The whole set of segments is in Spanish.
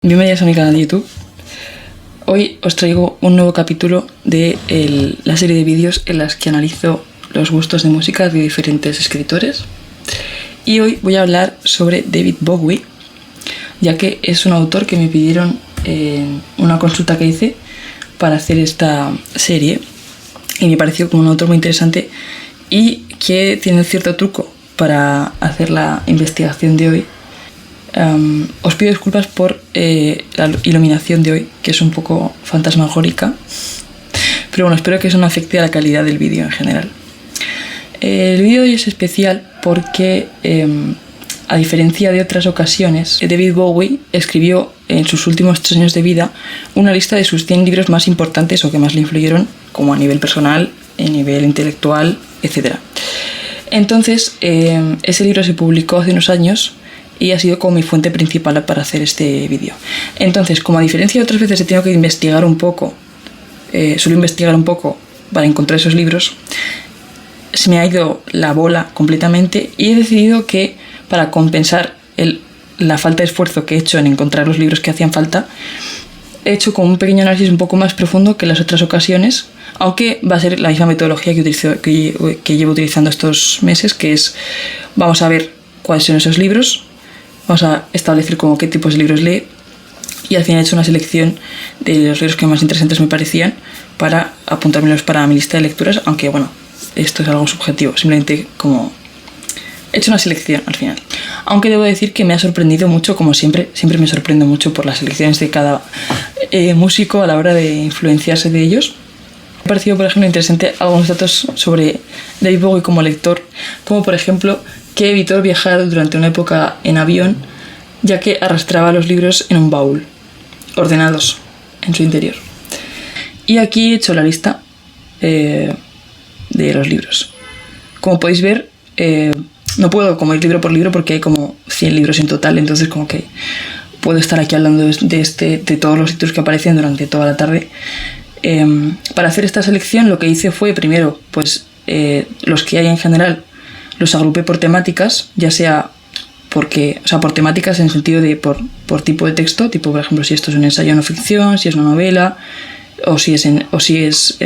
Bienvenidos a mi canal de YouTube. Hoy os traigo un nuevo capítulo de la serie de vídeos en las que analizo los gustos de música de diferentes escritores. Y hoy voy a hablar sobre David Bowie, ya que es un autor que me pidieron en una consulta que hice para hacer esta serie. Y me pareció como un autor muy interesante y que tiene cierto truco para hacer la investigación de hoy. Os pido disculpas por la iluminación de hoy, que es un poco fantasmagórica, pero bueno, espero que eso no afecte a la calidad del vídeo en general. El vídeo de hoy es especial porque, a diferencia de otras ocasiones, David Bowie escribió en sus últimos 3 años de vida una lista de sus 100 libros más importantes o que más le influyeron, como a nivel personal, a nivel intelectual, etc. Entonces, ese libro se publicó hace unos años y ha sido como mi fuente principal para hacer este vídeo. Entonces, como a diferencia de otras veces he tenido que investigar un poco, suelo investigar un poco para encontrar esos libros, se me ha ido la bola completamente y he decidido que para compensar la falta de esfuerzo que he hecho en encontrar los libros que hacían falta, he hecho como un pequeño análisis un poco más profundo que en las otras ocasiones, aunque va a ser la misma metodología que llevo utilizando estos meses, que es, vamos a ver cuáles son esos libros, vamos a establecer como qué tipos de libros lee y al final he hecho una selección de los libros que más interesantes me parecían para apuntármelos para mi lista de lecturas, aunque bueno, esto es algo subjetivo, simplemente como he hecho una selección al final. Aunque debo decir que me ha sorprendido mucho, como siempre me sorprendo mucho por las selecciones de cada músico a la hora de influenciarse de ellos. Me ha parecido, por ejemplo, interesante algunos datos sobre David Bowie como lector, como por ejemplo que evitó viajar durante una época en avión, ya que arrastraba los libros en un baúl, ordenados en su interior. Y aquí he hecho la lista de los libros. Como podéis ver, no puedo como ir libro por libro porque hay como 100 libros en total, entonces como que puedo estar aquí hablando de todos los títulos que aparecen durante toda la tarde. Para hacer esta selección lo que hice fue primero, pues los que hay en general los agrupé por temáticas, ya sea por temáticas en el sentido de por tipo de texto, tipo por ejemplo si esto es un ensayo o no ficción, si es una novela, o si es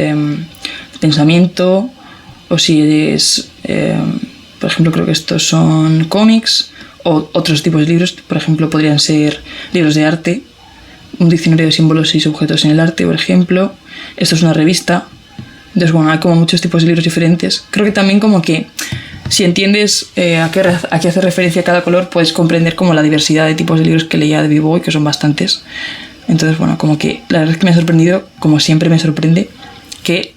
pensamiento, o si es por ejemplo creo que estos son cómics o otros tipos de libros, por ejemplo podrían ser libros de arte, un diccionario de símbolos y objetos en el arte, por ejemplo. Esto es una revista. Entonces bueno, hay como muchos tipos de libros diferentes. Creo que también como que si entiendes a qué hace referencia cada color, puedes comprender como la diversidad de tipos de libros que leía David Bowie, que son bastantes. Entonces, bueno, como que la verdad es que me ha sorprendido, como siempre me sorprende, que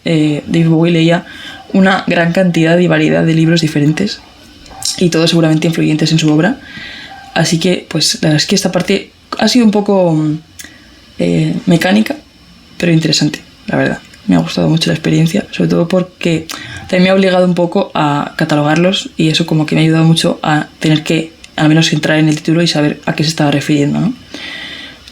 David Bowie leía una gran cantidad y variedad de libros diferentes y todos seguramente influyentes en su obra. Así que, pues, la verdad es que esta parte ha sido un poco mecánica, pero interesante, la verdad. Me ha gustado mucho la experiencia, sobre todo porque también me ha obligado un poco a catalogarlos y eso como que me ha ayudado mucho a tener que al menos entrar en el título y saber a qué se estaba refiriendo, ¿no?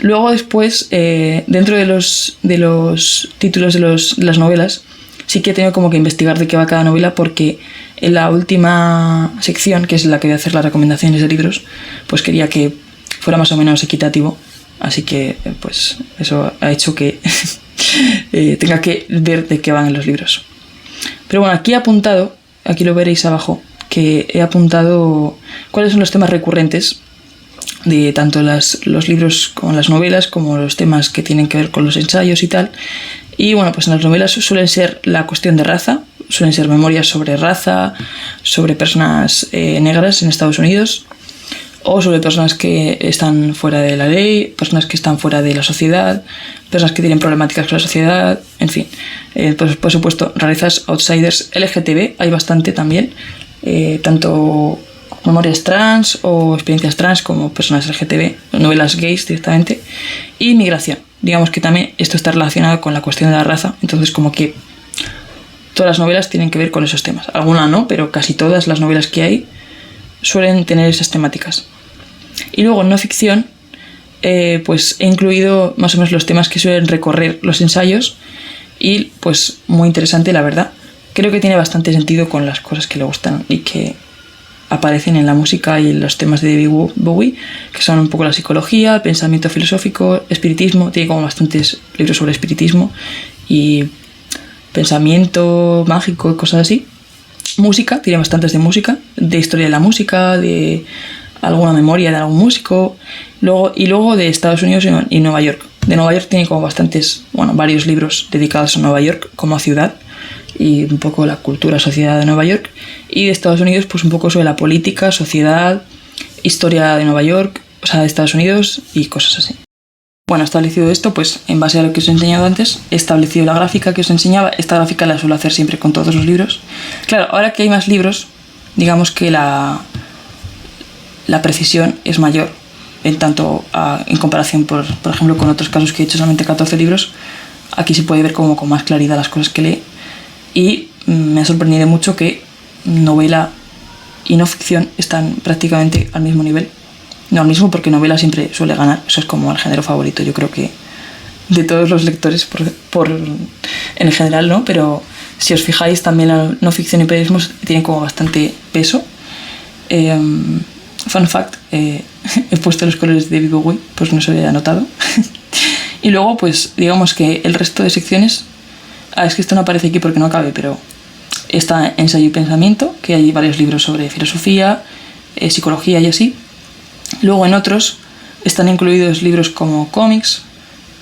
Luego después, dentro de los títulos de las novelas, sí que he tenido como que investigar de qué va cada novela, porque en la última sección, que es la que voy a hacer las recomendaciones de libros, pues quería que fuera más o menos equitativo, así que pues eso ha hecho que tenga que ver de qué van los libros. Pero bueno, aquí he apuntado, aquí lo veréis abajo, que he apuntado cuáles son los temas recurrentes de tanto los libros como las novelas, como los temas que tienen que ver con los ensayos y tal. Y bueno, pues en las novelas suelen ser la cuestión de raza, suelen ser memorias sobre raza, sobre personas negras en Estados Unidos, o sobre personas que están fuera de la ley, personas que están fuera de la sociedad, personas que tienen problemáticas con la sociedad, en fin. Pues, por supuesto, rarezas, outsiders, LGTB, hay bastante también, tanto memorias trans o experiencias trans como personas LGTB, novelas gays directamente, y migración. Digamos que también esto está relacionado con la cuestión de la raza, entonces como que todas las novelas tienen que ver con esos temas. Algunas no, pero casi todas las novelas que hay suelen tener esas temáticas. Y luego en no ficción, pues he incluido más o menos los temas que suelen recorrer los ensayos y pues muy interesante la verdad. Creo que tiene bastante sentido con las cosas que le gustan y que aparecen en la música y en los temas de David Bowie, que son un poco la psicología, el pensamiento filosófico, espiritismo. Tiene como bastantes libros sobre espiritismo y pensamiento mágico y cosas así. Música, tiene bastantes de música, de historia de la música, de alguna memoria de algún músico. Luego de Estados Unidos y Nueva York. De Nueva York tiene como varios libros dedicados a Nueva York como ciudad y un poco la cultura, sociedad de Nueva York. Y de Estados Unidos, pues un poco sobre la política, sociedad, historia de Nueva York, o sea, de Estados Unidos y cosas así. Bueno, establecido esto, pues en base a lo que os he enseñado antes, he establecido la gráfica que os enseñaba. Esta gráfica la suelo hacer siempre con todos los libros. Claro, ahora que hay más libros, digamos que la precisión es mayor en comparación, por ejemplo, con otros casos que he hecho solamente 14 libros. Aquí se puede ver como con más claridad las cosas que lee. Y me ha sorprendido mucho que novela y no ficción están prácticamente al mismo nivel. No al mismo, porque novela siempre suele ganar. Eso es como el género favorito, yo creo que de todos los lectores en general, ¿no? Pero si os fijáis, también la no ficción y periodismo tienen como bastante peso. Fun fact, he puesto los colores de David Bowie, pues no se había notado. Y luego, pues digamos que el resto de secciones, es que esto no aparece aquí porque no cabe, pero está ensayo y pensamiento, que hay varios libros sobre filosofía, psicología y así. Luego en otros están incluidos libros como cómics,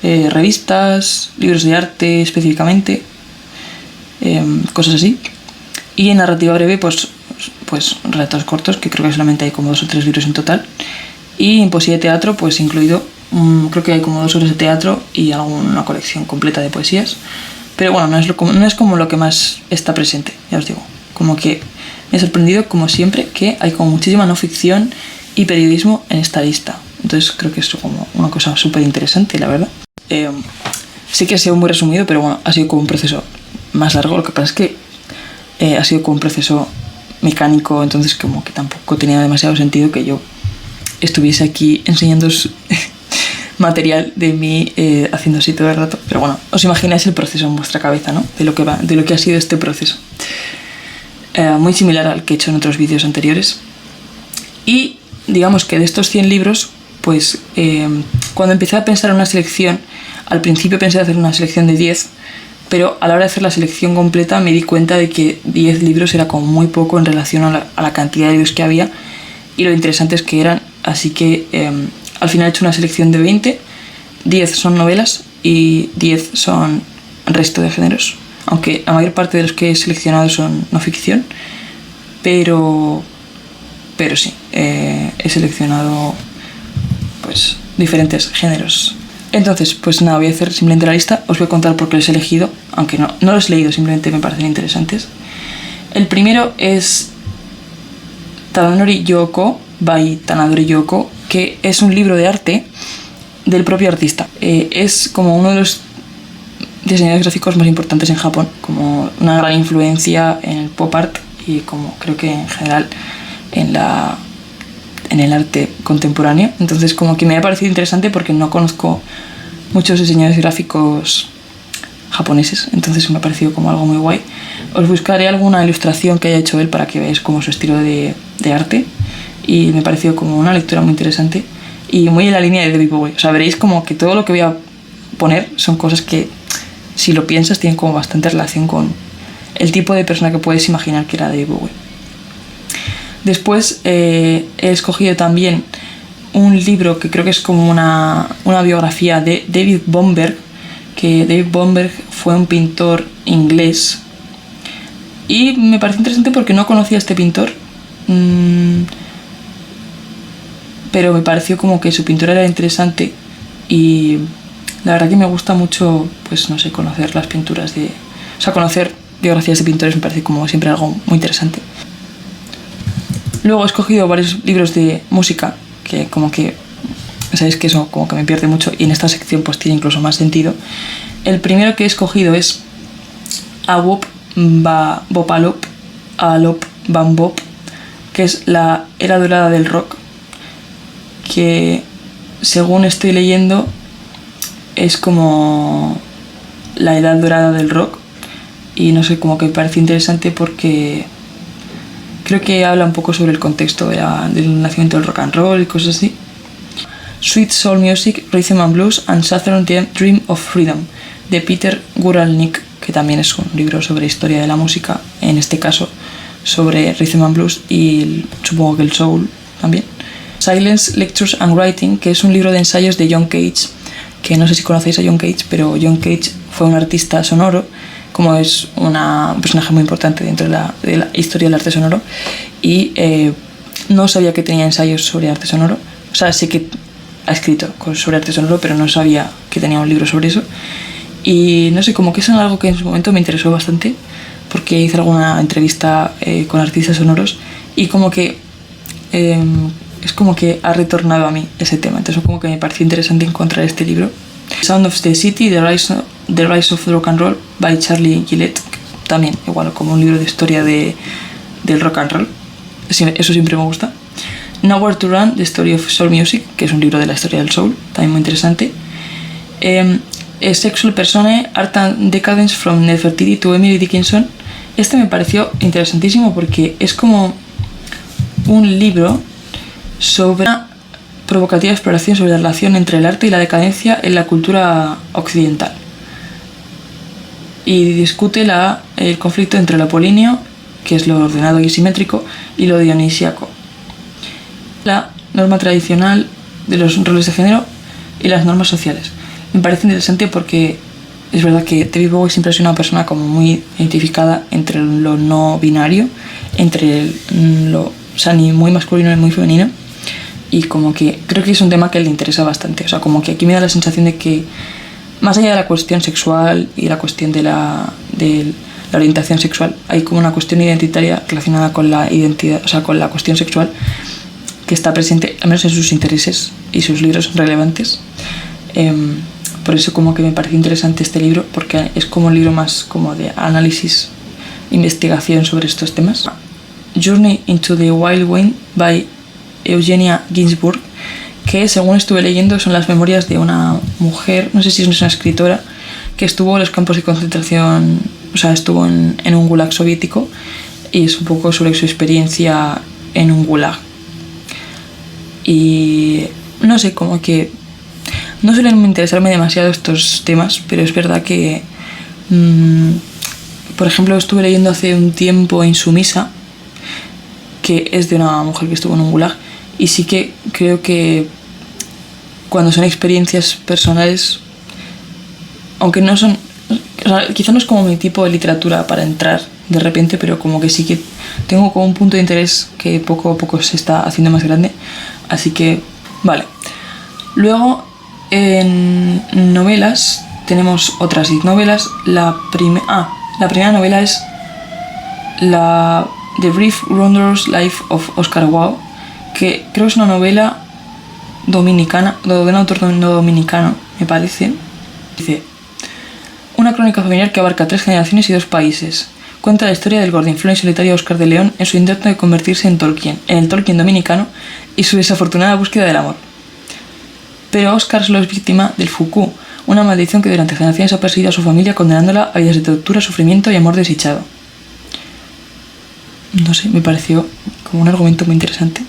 revistas, libros de arte específicamente, cosas así. Y en narrativa breve, pues relatos cortos, que creo que solamente hay como 2 o 3 libros en total. Y en poesía y teatro, pues incluido, creo que hay como 2 obras de teatro y alguna colección completa de poesías. Pero bueno, no es como lo que más está presente, ya os digo. Como que me ha sorprendido, como siempre, que hay como muchísima no ficción y periodismo en esta lista. Entonces creo que es como una cosa súper interesante, la verdad. Sí que ha sido muy resumido, pero bueno, ha sido como un proceso más largo. Lo que pasa es que ha sido como un proceso mecánico, entonces como que tampoco tenía demasiado sentido que yo estuviese aquí enseñándoos material de mí haciendo así todo el rato. Pero bueno, os imagináis el proceso en vuestra cabeza, ¿no? De lo que ha sido este proceso. Muy similar al que he hecho en otros vídeos anteriores. Y digamos que de estos 100 libros, pues cuando empecé a pensar en una selección, al principio pensé hacer una selección de 10, pero a la hora de hacer la selección completa me di cuenta de que 10 libros era como muy poco en relación a la cantidad de libros que había y lo interesantes que eran. Así que al final he hecho una selección de 20, 10 son novelas y 10 son resto de géneros, aunque la mayor parte de los que he seleccionado son no ficción, pero sí, he seleccionado pues diferentes géneros. Entonces, pues nada, voy a hacer simplemente la lista. Os voy a contar por qué los he elegido, aunque no los he leído, simplemente me parecen interesantes. El primero es Tadanori Yoko, by Tanadori Yoko, que es un libro de arte del propio artista. Es como uno de los diseñadores gráficos más importantes en Japón, como una gran influencia en el pop art y como creo que en general en el arte contemporáneo. Entonces como que me ha parecido interesante porque no conozco muchos diseñadores gráficos japoneses, entonces me ha parecido como algo muy guay. Os buscaré alguna ilustración que haya hecho él para que veáis como su estilo de arte, y me ha parecido como una lectura muy interesante y muy en la línea de David Bowie. O sea, veréis como que todo lo que voy a poner son cosas que, si lo piensas, tienen como bastante relación con el tipo de persona que puedes imaginar que era David Bowie. Después he escogido también un libro que creo que es como una biografía de David Bomberg, que David Bomberg fue un pintor inglés y me pareció interesante porque no conocía a este pintor, pero me pareció como que su pintura era interesante y la verdad que me gusta mucho, pues no sé, conocer las pinturas conocer biografías de pintores me parece como siempre algo muy interesante. Luego he escogido varios libros de música que como que, sabéis que eso como que me pierde mucho y en esta sección pues tiene incluso más sentido. El primero que he escogido es Awop Ba Bopalop Alop Bambop, que es la era dorada del rock, que según estoy leyendo es como la edad dorada del rock y no sé, como que me parece interesante porque Creo que habla un poco sobre el contexto del nacimiento del rock and roll y cosas así. Sweet Soul Music, Rhythm and Blues and Southern Dream of Freedom, de Peter Guralnick, que también es un libro sobre historia de la música, en este caso sobre Rhythm and Blues y supongo que el soul también. Silence, Lectures and Writing, que es un libro de ensayos de John Cage, que no sé si conocéis a John Cage, pero John Cage fue un artista sonoro, como es un personaje muy importante dentro de la historia del arte sonoro, y no sabía que tenía ensayos sobre arte sonoro. O sea, sí que ha escrito sobre arte sonoro, pero no sabía que tenía un libro sobre eso. Y no sé, como que es algo que en su momento me interesó bastante, porque hice alguna entrevista con artistas sonoros y como que es como que ha retornado a mí ese tema. Entonces como que me pareció interesante encontrar este libro. Sound of the City, The Rise of Rock and Roll, by Charlie Gillette, también igual como un libro de historia del rock and roll. Eso siempre me gusta. Nowhere to Run, The Story of Soul Music, que es un libro de la historia del soul, también muy interesante. Sexual Persone, Art and Decadence from Nefertiti to Emily Dickinson. Este me pareció interesantísimo porque es como un libro sobre una provocativa exploración sobre la relación entre el arte y la decadencia en la cultura occidental. Y discute el conflicto entre lo apolíneo, que es lo ordenado y simétrico, y lo dionisíaco. La norma tradicional de los roles de género y las normas sociales. Me parece interesante porque es verdad que David Bowie siempre ha sido una persona como muy identificada entre lo no binario, entre o sea, ni muy masculino ni muy femenino, y como que creo que es un tema que le interesa bastante. O sea, como que aquí me da la sensación de que más allá de la cuestión sexual y la cuestión de la orientación sexual, hay como una cuestión identitaria relacionada con la identidad, o sea, con la cuestión sexual, que está presente, al menos en sus intereses y sus libros relevantes. Por eso como que me parece interesante este libro, porque es como un libro más como de análisis, investigación sobre estos temas. Journey into the Wild Wind, by Eugenia Ginsburg, que según estuve leyendo son las memorias de una mujer, no sé si es una escritora, que estuvo en los campos de concentración, o sea, estuvo en un gulag soviético, y es un poco sobre su experiencia en un gulag. Y no sé, como que no suelen interesarme demasiado estos temas, pero es verdad que por ejemplo estuve leyendo hace un tiempo Insumisa, que es de una mujer que estuvo en un gulag, y sí que creo que cuando son experiencias personales, aunque no son, o sea, quizá no es como mi tipo de literatura para entrar de repente, pero como que sí que tengo como un punto de interés que poco a poco se está haciendo más grande, así que vale. Luego en novelas tenemos otras 10 novelas. La primera novela es The Brief Wondrous Life of Oscar Wilde, que creo que es una novela dominicana, de un autor dominicano, me parece. Dice: una crónica familiar que abarca 3 generaciones y 2 países. Cuenta la historia del gordinflón y solitario Oscar de León en su intento de convertirse en el Tolkien dominicano, y su desafortunada búsqueda del amor. Pero Oscar solo es víctima del Fuku, una maldición que durante generaciones ha perseguido a su familia, condenándola a vidas de tortura, sufrimiento y amor desdichado. No sé, me pareció como un argumento muy interesante.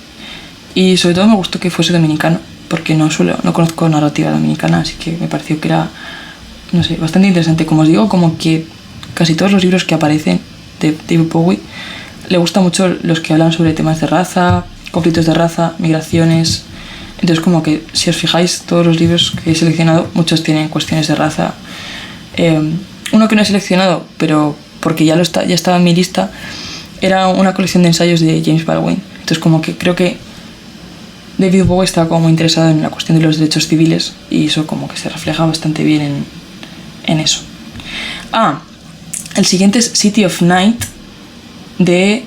Y sobre todo me gustó que fuese dominicano, porque no conozco narrativa dominicana, así que me pareció que era, no sé, bastante interesante. Como os digo, como que casi todos los libros que aparecen de David Bowie le gustan mucho los que hablan sobre temas de raza, conflictos de raza, migraciones. Entonces como que si os fijáis, todos los libros que he seleccionado, muchos tienen cuestiones de raza. Uno que no he seleccionado, pero porque ya estaba en mi lista, era una colección de ensayos de James Baldwin. Entonces como que creo que David Bowie estaba como muy interesado en la cuestión de los derechos civiles, y eso como que se refleja bastante bien en eso. El siguiente es City of Night, de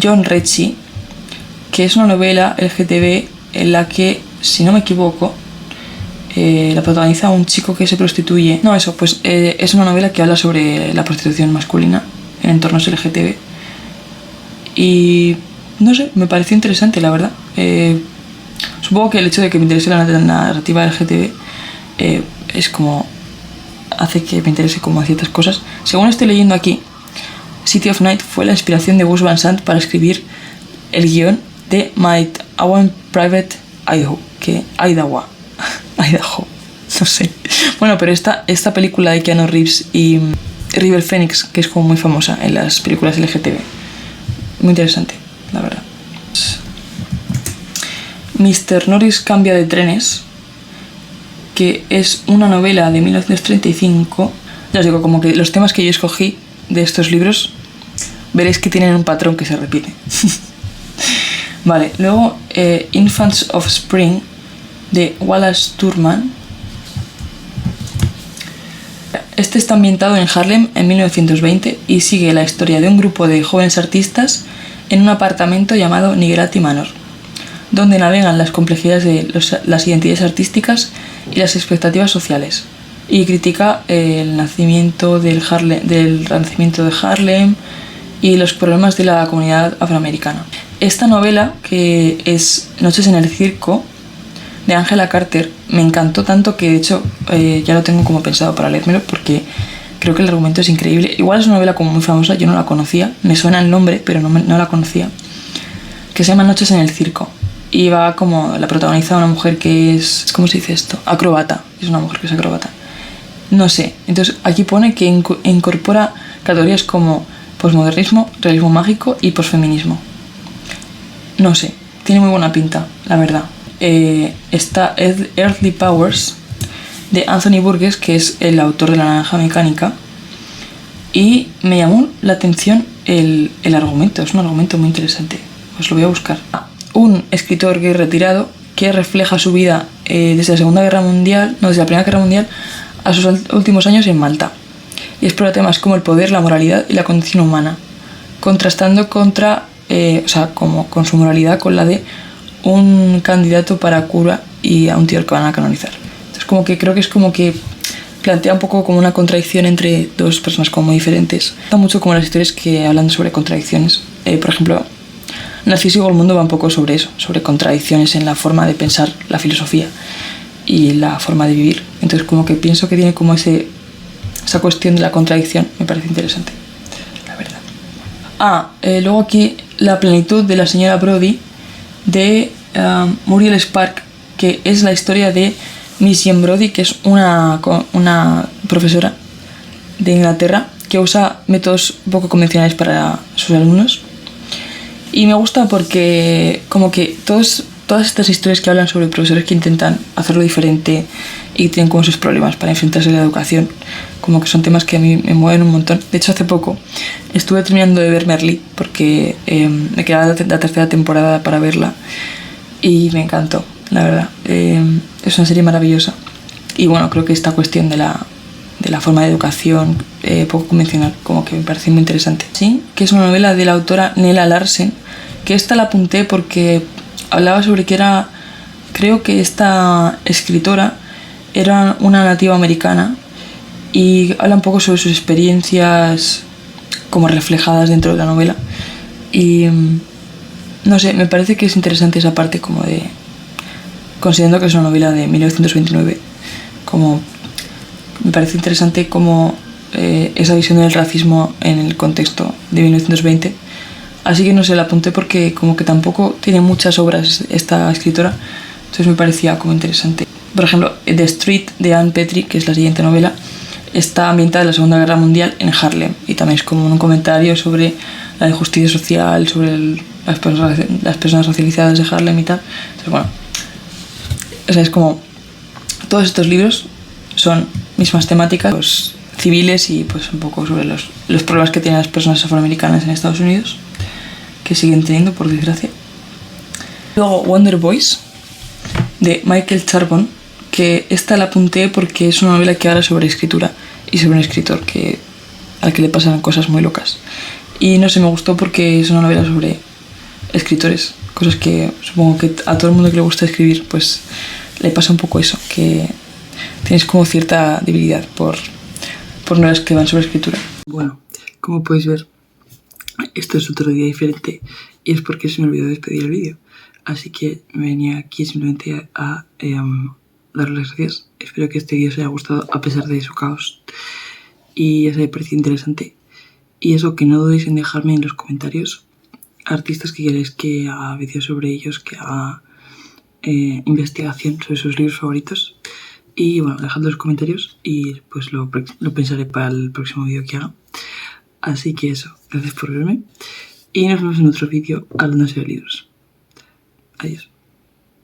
John Rechy, que es una novela LGTB en la que, si no me equivoco, la protagoniza un chico que se prostituye. Es una novela que habla sobre la prostitución masculina en entornos LGTB. Y no sé, me pareció interesante, la verdad. Supongo que el hecho de que me interese la narrativa LGTB es como hace que me interese como ciertas cosas. Según estoy leyendo aquí, City of Night fue la inspiración de Gus Van Sant para escribir el guión de My Own Private Idaho, Idaho, no sé. Bueno, pero esta película de Keanu Reeves y River Phoenix, que es como muy famosa en las películas LGTB. Muy interesante, la verdad. Mr. Norris cambia de trenes, que es una novela de 1935. Ya os digo, como que los temas que yo escogí de estos libros veréis que tienen un patrón que se repite. Vale, luego Infants of Spring de Wallace Sturman. Este está ambientado en Harlem en 1920 y sigue la historia de un grupo de jóvenes artistas en un apartamento llamado Nigrati Manor, donde navegan las complejidades de las identidades artísticas y las expectativas sociales, y critica el renacimiento de Harlem y los problemas de la comunidad afroamericana. Esta novela, que es Noches en el Circo, de Angela Carter, me encantó tanto que de hecho ya lo tengo como pensado para leérmelo, porque creo que el argumento es increíble. Igual es una novela como muy famosa, yo no la conocía, me suena el nombre pero no la conocía, que se llama Noches en el Circo, y va como, la protagoniza una mujer que es, ¿cómo se dice esto? Acróbata, es una mujer que es acróbata. No sé, entonces aquí pone que incorpora categorías como posmodernismo, realismo mágico y posfeminismo. No sé, tiene muy buena pinta, la verdad. Está Earthly Powers de Anthony Burgess, que es el autor de La Naranja Mecánica, y me llamó la atención el argumento, es un argumento muy interesante, os lo voy a buscar. Un escritor gay retirado que refleja su vida desde la Segunda Guerra Mundial, no, desde la Primera Guerra Mundial a sus últimos años en Malta, y explora temas como el poder, la moralidad y la condición humana, contrastando con su moralidad con la de un candidato para cura y a un tío que van a canonizar. Entonces como que creo que es como que plantea un poco como una contradicción entre dos personas como muy diferentes. Me gusta mucho como las historias que hablan sobre contradicciones. Por ejemplo, Narciso y el mundo va un poco sobre eso, sobre contradicciones en la forma de pensar la filosofía y la forma de vivir. Entonces como que pienso que tiene como esa cuestión de la contradicción, me parece interesante, la verdad. Luego aquí La plenitud de la señora Brodie de Muriel Spark, que es la historia de Miss Jane Brodie, que es una profesora de Inglaterra que usa métodos poco convencionales para sus alumnos. Y me gusta porque como que todas estas historias que hablan sobre profesores que intentan hacerlo diferente y tienen como sus problemas para enfrentarse a la educación, como que son temas que a mí me mueven un montón. De hecho, hace poco estuve terminando de ver Merlí, porque me quedaba la tercera temporada para verla y me encantó, la verdad. Es una serie maravillosa. Y bueno, creo que esta cuestión de la forma de educación poco convencional como que me parece muy interesante. Sí, que es una novela de la autora Nella Larsen, que esta la apunté porque hablaba sobre que creo que esta escritora era una nativa americana y habla un poco sobre sus experiencias como reflejadas dentro de la novela. Y no sé, me parece que es interesante esa parte como de, considerando que es una novela de 1929, como me parece interesante como esa visión del racismo en el contexto de 1920. Así que no sé, la apunté porque como que tampoco tiene muchas obras esta escritora, entonces me parecía como interesante. Por ejemplo, The Street de Anne Petrie, que es la siguiente novela, está ambientada en la Segunda Guerra Mundial en Harlem, y también es como un comentario sobre la injusticia social, sobre las personas racializadas de Harlem y tal. Entonces bueno, o sea, es como todos estos libros son mismas temáticas, pues, civiles, y pues un poco sobre los problemas que tienen las personas afroamericanas en Estados Unidos, que siguen teniendo, por desgracia. Luego Wonder Boys de Michael Charbon, que esta la apunté porque es una novela que habla sobre escritura y sobre un escritor al que le pasan cosas muy locas. Y no sé, me gustó porque es una novela sobre escritores, cosas que supongo que a todo el mundo que le gusta escribir pues le pasa un poco eso, que tienes como cierta debilidad por novelas que van sobre escritura. Bueno, como podéis ver, esto es otro día diferente y es porque se me olvidó despedir el vídeo. Así que me venía aquí simplemente a darles las gracias. Espero que este vídeo os haya gustado a pesar de su caos y os haya parecido interesante. Y eso, que no dudéis en dejarme en los comentarios artistas que queréis que haga vídeos sobre ellos, que haga investigación sobre sus libros favoritos. Y bueno, dejad los comentarios y pues lo pensaré para el próximo vídeo que haga. Así que eso, gracias por verme y nos vemos en otro vídeo hablando de libros. Adiós.